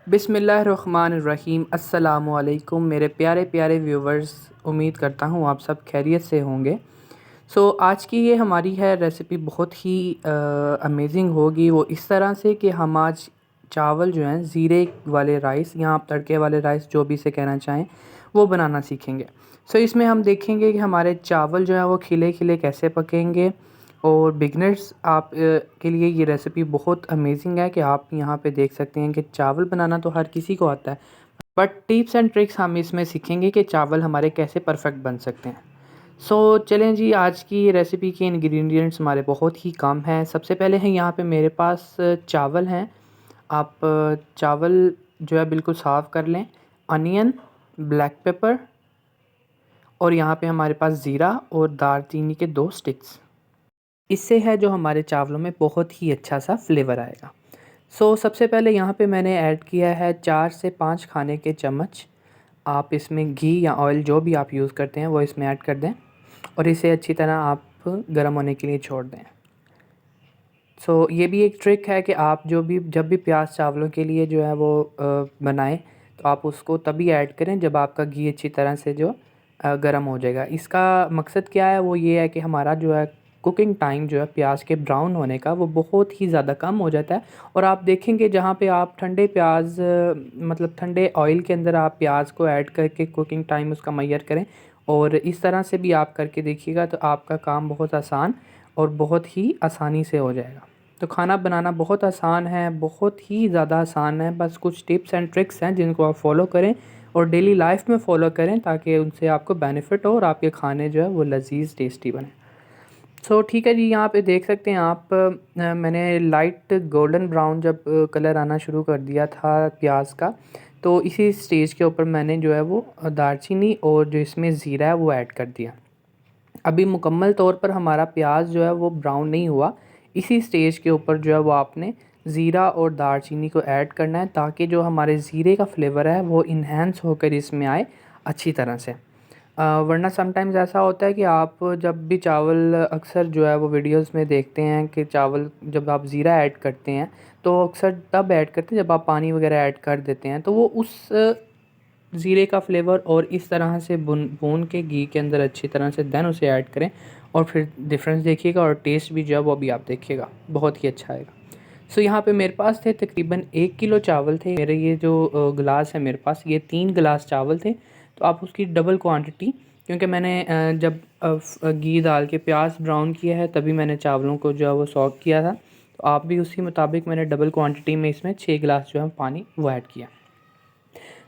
बिस्मिल्लाहिर्रहमानिर्रहीम। अस्सलामु अलैकुम मेरे प्यारे प्यारे व्यूवर्स, उम्मीद करता हूँ आप सब खैरियत से होंगे। आज की ये हमारी है रेसिपी बहुत ही अमेजिंग होगी। वो इस तरह से कि हम आज चावल जो हैं ज़ीरे वाले राइस या आप तड़के वाले राइस जो भी इसे कहना चाहें वो बनाना सीखेंगे। इसमें हम देखेंगे कि हमारे चावल जो हैं वो खिले खिले कैसे पकेंगे। और बिगनर्स आप के लिए ये रेसिपी बहुत अमेजिंग है कि आप यहाँ पे देख सकते हैं कि चावल बनाना तो हर किसी को आता है, बट टिप्स एंड ट्रिक्स हम इसमें सीखेंगे कि चावल हमारे कैसे परफेक्ट बन सकते हैं। चलें जी, आज की रेसिपी के इंग्रेडिएंट्स हमारे बहुत ही कम हैं। सबसे पहले हैं यहाँ पे मेरे पास चावल हैं। आप चावल जो है बिल्कुल साफ़ कर लें, अनियन, ब्लैक पेपर और यहाँ पे हमारे पास ज़ीरा और दालचीनी के 2 स्टिक्स। इससे है जो हमारे चावलों में बहुत ही अच्छा सा फ्लेवर आएगा। सबसे पहले यहाँ पे मैंने ऐड किया है 4 से 5 खाने के चम्मच। आप इसमें घी या ऑयल जो भी आप यूज़ करते हैं वो इसमें ऐड कर दें और इसे अच्छी तरह आप गर्म होने के लिए छोड़ दें। ये भी एक ट्रिक है कि आप जब भी प्याज चावलों के लिए जो है वो बनाएं तो आप उसको तभी ऐड करें जब आपका घी अच्छी तरह से जो गर्म हो जाएगा। इसका मकसद क्या है, वो ये है कि हमारा जो है कुकिंग टाइम जो है प्याज के ब्राउन होने का वो बहुत ही ज़्यादा कम हो जाता है। और आप देखेंगे जहाँ पे आप ठंडे प्याज मतलब ठंडे ऑयल के अंदर आप प्याज को ऐड करके कुकिंग टाइम उसका मेजर करें और इस तरह से भी आप करके देखिएगा तो आपका काम बहुत आसान और बहुत ही आसानी से हो जाएगा। खाना बनाना बहुत आसान है, बहुत ही ज़्यादा आसान है। बस कुछ टिप्स एंड ट्रिक्स हैं जिनको आप फॉलो करें और डेली लाइफ में फ़ॉलो करें ताकि उनसे आपको बेनिफिट हो और आपके खाने जो है वो लजीज टेस्टी बने। ठीक है जी, यहाँ पे देख सकते हैं आप मैंने लाइट गोल्डन ब्राउन जब कलर आना शुरू कर दिया था प्याज का, तो इसी स्टेज के ऊपर मैंने जो है वो दालचीनी और जो इसमें ज़ीरा है वो ऐड कर दिया। अभी मुकम्मल तौर पर हमारा प्याज जो है वो ब्राउन नहीं हुआ। इसी स्टेज के ऊपर जो है वो आपने ज़ीरा और दालचीनी को ऐड करना है ताकि जो हमारे ज़ीरे का फ्लेवर है वो इन्हेंस होकर इसमें आए अच्छी तरह से। वरना समटाइम्स ऐसा होता है कि आप जब भी चावल अक्सर जो है वो वीडियोस में देखते हैं कि चावल जब आप ज़ीरा ऐड करते हैं तो अक्सर तब ऐड करते हैं जब आप पानी वगैरह ऐड कर देते हैं, तो वो उस ज़ीरे का फ्लेवर और इस तरह से भून के घी के अंदर अच्छी तरह से देन उसे ऐड करें और फिर डिफरेंस देखिएगा और टेस्ट भी जो है वो भी आप देखिएगा बहुत ही अच्छा आएगा। यहाँ पे मेरे पास थे तकरीबन 1 किलो चावल थे। मेरे ये जो गिलास है मेरे पास ये 3 गिलास चावल थे, तो आप उसकी डबल क्वांटिटी, क्योंकि मैंने जब घी डाल के प्याज ब्राउन किया है तभी मैंने चावलों को जो है वो सॉक किया था, तो आप भी उसी मुताबिक मैंने डबल क्वांटिटी में इसमें 6 गिलास जो है पानी वो ऐड किया।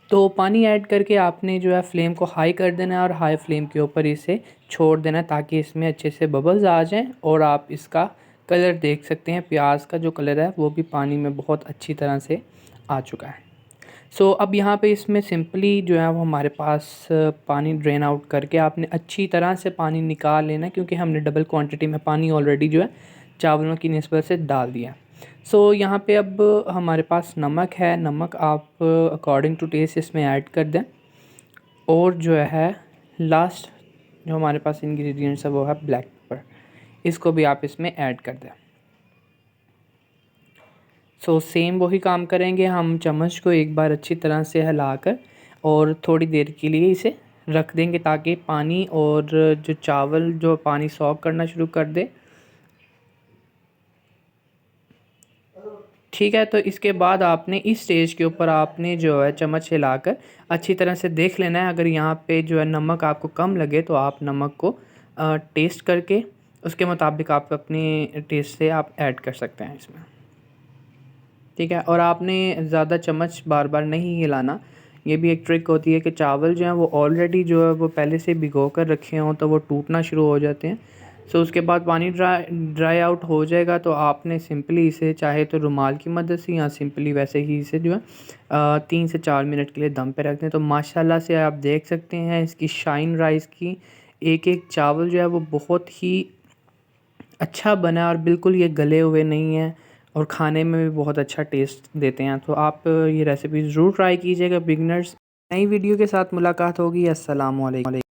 तो पानी ऐड करके आपने जो है फ्लेम को हाई कर देना है और हाई फ्लेम के ऊपर इसे छोड़ देना है ताकि इसमें अच्छे से बबल्स आ जाएं और आप इसका कलर देख सकते हैं। प्याज का जो कलर है वो भी पानी में बहुत अच्छी तरह से आ चुका है। अब यहाँ पे इसमें सिंपली जो है वो हमारे पास पानी ड्रेन आउट करके आपने अच्छी तरह से पानी निकाल लेना, क्योंकि हमने डबल क्वांटिटी में पानी ऑलरेडी जो है चावलों की निस्बत से डाल दिया। यहाँ पे अब हमारे पास नमक है, नमक आप अकॉर्डिंग टू टेस्ट इसमें ऐड कर दें। और जो है लास्ट जो हमारे पास इंग्रेडिएंट्स है वो है ब्लैक पेपर, इसको भी आप इसमें ऐड कर दें। सेम वही काम करेंगे, हम चम्मच को एक बार अच्छी तरह से हिलाकर और थोड़ी देर के लिए इसे रख देंगे ताकि पानी और जो चावल जो पानी सॉक करना शुरू कर दे। ठीक है, तो इसके बाद आपने इस स्टेज के ऊपर आपने जो है चम्मच हिलाकर अच्छी तरह से देख लेना है। अगर यहाँ पे जो है नमक आपको कम लगे तो आप नमक को टेस्ट करके उसके मुताबिक आप अपने टेस्ट से आप ऐड कर सकते हैं इसमें। ठीक है, और आपने ज़्यादा चम्मच बार बार नहीं हिलाना। ये भी एक ट्रिक होती है कि चावल जो हैं वो ऑलरेडी जो है वो पहले से भिगो कर रखे हों तो वो टूटना शुरू हो जाते हैं। उसके बाद पानी ड्राई आउट हो जाएगा तो आपने सिंपली इसे चाहे तो रुमाल की मदद से या सिंपली वैसे ही इसे जो है 3 से 4 मिनट के लिए दम पे रख दें। तो माशाल्लाह से आप देख सकते हैं इसकी शाइन राइस की एक एक चावल जो है वो बहुत ही अच्छा बना है और बिल्कुल ये गले हुए नहीं हैं और खाने में भी बहुत अच्छा टेस्ट देते हैं। तो आप ये रेसिपी ज़रूर ट्राई कीजिएगा बिगनर्स। नई वीडियो के साथ मुलाकात होगी। अस्सलाम वालेकुम।